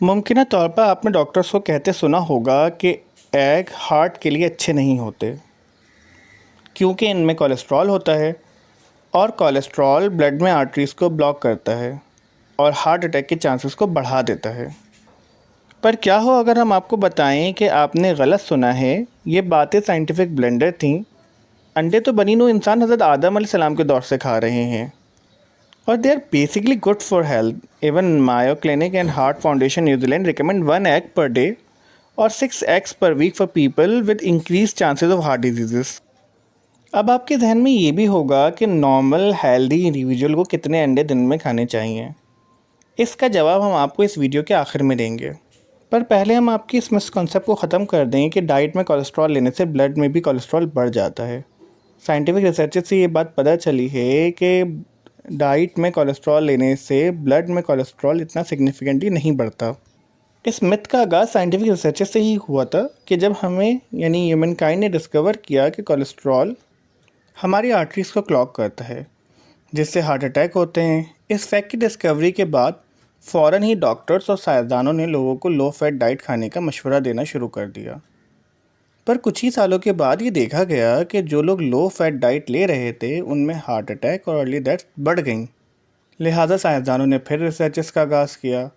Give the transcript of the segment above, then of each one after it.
मुमकिन तौर पर आपने डॉक्टर्स को कहते सुना होगा कि एग हार्ट के लिए अच्छे नहीं होते क्योंकि इनमें कोलेस्ट्रॉल होता है और कोलेस्ट्रॉल ब्लड में आर्टरीज़ को ब्लॉक करता है और हार्ट अटैक के चांसेस को बढ़ा देता है। पर क्या हो अगर हम आपको बताएं कि आपने गलत सुना है, ये बातें साइंटिफिक ब्लेंडर थीं। अंडे तो बनी नूं इंसान हज़रत आदम अलैहिस्सलाम के दौर से खा रहे हैं और they are basically good for health. Even Mayo Clinic and Heart Foundation New Zealand recommend 1 egg per day or 6 eggs per week for people with increased chances of heart diseases. अब आपके जहन में ये भी होगा कि नॉर्मल हेल्दी इंडिविजुअल को कितने अंडे दिन में खाने चाहिए। इसका जवाब हम आपको इस वीडियो के आखिर में देंगे। पर पहले हम आपकी इस मिसकॉन्सेप्ट को ख़त्म कर दें कि डाइट में कोलेस्ट्रॉल लेने से ब्लड में भी कोलेस्ट्रॉल बढ़ जाता है। साइंटिफिक रिसर्च से ये बात पता चली है कि डाइट में कोलेस्ट्रॉल लेने से ब्लड में कोलेस्ट्रॉल इतना सिग्निफिकेंटली नहीं बढ़ता। इस मिथ का आगाज़ साइंटिफिक रिसर्च से ही हुआ था कि जब हमें यानी ह्यूमन काइंड ने डिस्कवर किया कि कोलेस्ट्रॉल हमारी आर्टरीज़ को क्लॉग करता है जिससे हार्ट अटैक होते हैं। इस फैक्ट की डिस्कवरी के बाद फ़ौरन ही डॉक्टर्स और साइंसदानों ने लोगों को लो फैट डाइट खाने का मशवरा देना शुरू कर दिया। पर कुछ ही सालों के बाद ये देखा गया कि जो लोग लो फैट डाइट ले रहे थे उनमें हार्ट अटैक और अर्ली डेथ बढ़ गई। लिहाजा साइंसदानों ने फिर रिसर्चेस का आगाज़ किया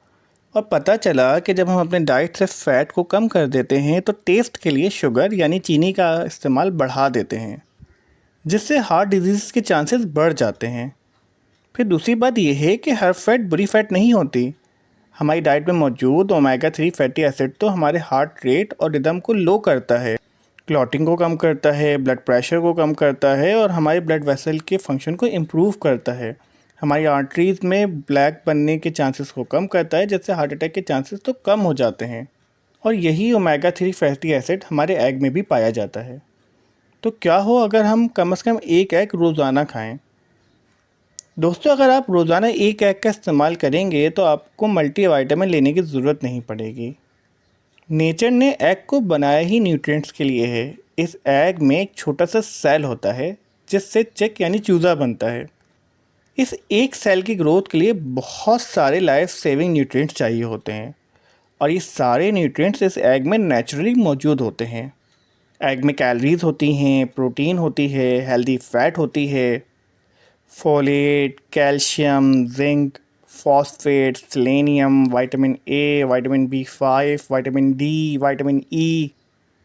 और पता चला कि जब हम अपने डाइट से फ़ैट को कम कर देते हैं तो टेस्ट के लिए शुगर यानी चीनी का इस्तेमाल बढ़ा देते हैं जिससे हार्ट डिजीज़ के चांसेस बढ़ जाते हैं। फिर दूसरी बात यह है कि हर फैट बुरी फैट नहीं होती। हमारी डाइट में मौजूद ओमेगा 3 फैटी एसिड तो हमारे हार्ट रेट और रिदम को लो करता है, क्लॉटिंग को कम करता है, ब्लड प्रेशर को कम करता है और हमारे ब्लड वेसल के फंक्शन को इम्प्रूव करता है। हमारी आर्टरीज़ में ब्लैक बनने के चांसेस को कम करता है जिससे हार्ट अटैक के चांसेस तो कम हो जाते हैं। और यही ओमेगा 3 फैटी एसिड हमारे एग में भी पाया जाता है। तो क्या हो अगर हम कम से कम एक एग रोज़ाना खाएं। दोस्तों, अगर आप रोज़ाना एक एग का इस्तेमाल करेंगे तो आपको मल्टीविटामिन लेने की ज़रूरत नहीं पड़ेगी। नेचर ने एग को बनाया ही न्यूट्रिएंट्स के लिए है। इस एग में एक छोटा सा सेल होता है जिससे चिक यानी चूज़ा बनता है। इस एक सेल की ग्रोथ के लिए बहुत सारे लाइफ सेविंग न्यूट्रिएंट्स चाहिए होते हैं और ये सारे न्यूट्रिएंट्स इस एग में नेचुरली मौजूद होते हैं। एग में कैलोरीज होती हैं, प्रोटीन होती है, हेल्दी फैट होती है, folate, calcium, zinc, phosphate, selenium, vitamin A, vitamin B5, vitamin D, vitamin E,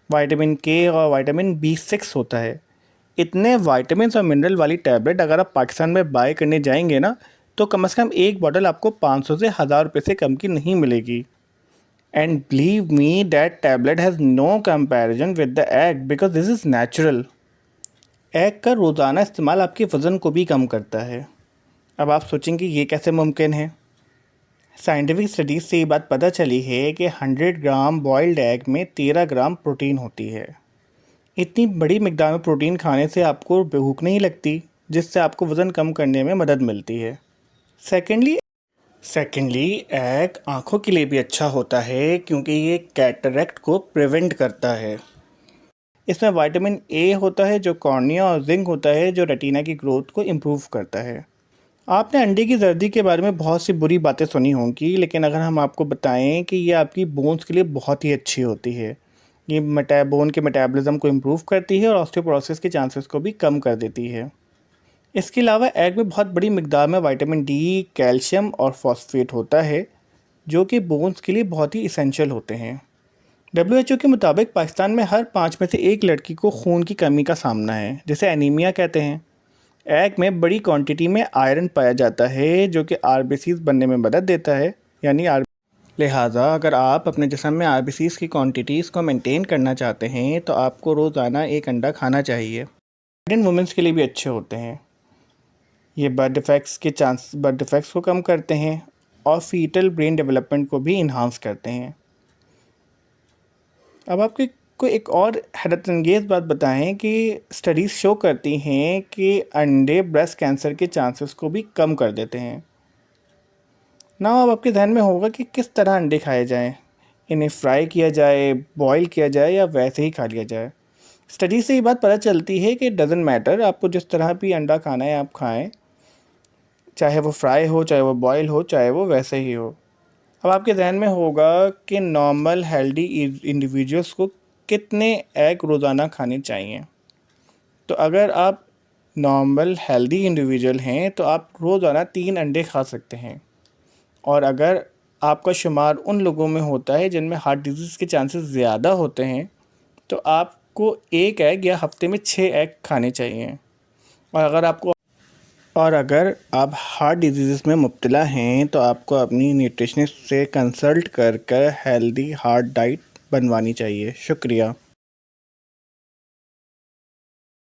vitamin के और विटामिन B6 होता है। इतने विटामिन और मिनरल वाली टैबलेट अगर आप पाकिस्तान में बाय करने जाएंगे ना तो कम से कम एक बॉटल आपको 500 से 1000 रुपये से कम की नहीं मिलेगी। And believe me that tablet has no comparison with the egg because this is natural. Egg का रोज़ाना इस्तेमाल आपके वज़न को भी कम करता है। अब आप सोचेंगे ये कैसे मुमकिन है। साइंटिफिक स्टडीज़ से ये बात पता चली है कि 100 ग्राम बॉइल्ड एग में 13 ग्राम प्रोटीन होती है। इतनी बड़ी मिकदार में प्रोटीन खाने से आपको भूख नहीं लगती जिससे आपको वज़न कम करने में मदद मिलती है। सेकेंडली एग आँखों के लिए भी अच्छा होता है क्योंकि ये कैटरेक्ट को प्रिवेंट करता है। इसमें विटामिन ए होता है जो कॉर्निया और जिंक होता है जो रेटिना की ग्रोथ को इम्प्रूव करता है। आपने अंडे की जर्दी के बारे में बहुत सी बुरी बातें सुनी होंगी, लेकिन अगर हम आपको बताएं कि ये आपकी बोन्स के लिए बहुत ही अच्छी होती है। ये बोन के मेटाबॉलिज्म को इम्प्रूव करती है और ऑस्टियोपोरोसिस के चांसेस को भी कम कर देती है। इसके अलावा एग में बहुत बड़ी मिकदार में विटामिन डी, कैल्शियम और फॉस्फेट होता है जो कि बोन्स के लिए बहुत ही इसेंशियल होते हैं। WHO के मुताबिक पाकिस्तान में हर 5 में से 1 लड़की को खून की कमी का सामना है जिसे एनीमिया कहते हैं। एग में बड़ी क्वांटिटी में आयरन पाया जाता है जो कि RBCs बनने में मदद देता है लिहाजा अगर आप अपने जिस्म में RBCs की क्वांटिटीज़ को मेंटेन करना चाहते हैं तो आपको रोज़ाना एक अंडा खाना चाहिए। प्रेग्नेंट वुमेंस के लिए भी अच्छे होते हैं। ये बर्थ डिफेक्ट्स को कम करते हैं और फीटल ब्रेन डेवलपमेंट को भी इन्हांस करते हैं। अब आपको एक और हैरतअंगेज़ बात बताएं कि स्टडीज़ शो करती हैं कि अंडे ब्रेस्ट कैंसर के चांसेस को भी कम कर देते हैं ना। अब आपके ध्यान में होगा कि किस तरह अंडे खाए जाएं। इन्हें फ्राई किया जाए, बॉईल किया जाए या वैसे ही खा लिया जाए। स्टडी से ये बात पता चलती है कि डज़न्ट मैटर, आपको जिस तरह भी अंडा खाना है आप खाएं, चाहे वो फ्राई हो, चाहे वो बॉयल हो, चाहे वो वैसे ही हो। अब आपके जहन में होगा कि नॉर्मल हेल्दी इंडिविजुअल्स को कितने एग रोज़ाना खाने चाहिए। तो अगर आप नॉर्मल हेल्दी इंडिविजुअल हैं तो आप रोज़ाना 3 अंडे खा सकते हैं। और अगर आपका शुमार उन लोगों में होता है जिनमें हार्ट डिजीज़ के चांसेस ज़्यादा होते हैं तो आपको 1 एग या हफ्ते में 6 एग खाने चाहिए। और अगर आप हार्ट डिजीज़ में मुब्तला हैं तो आपको अपनी न्यूट्रिशनिस्ट से कंसल्ट कर हेल्दी हार्ट डाइट बनवानी चाहिए। शुक्रिया।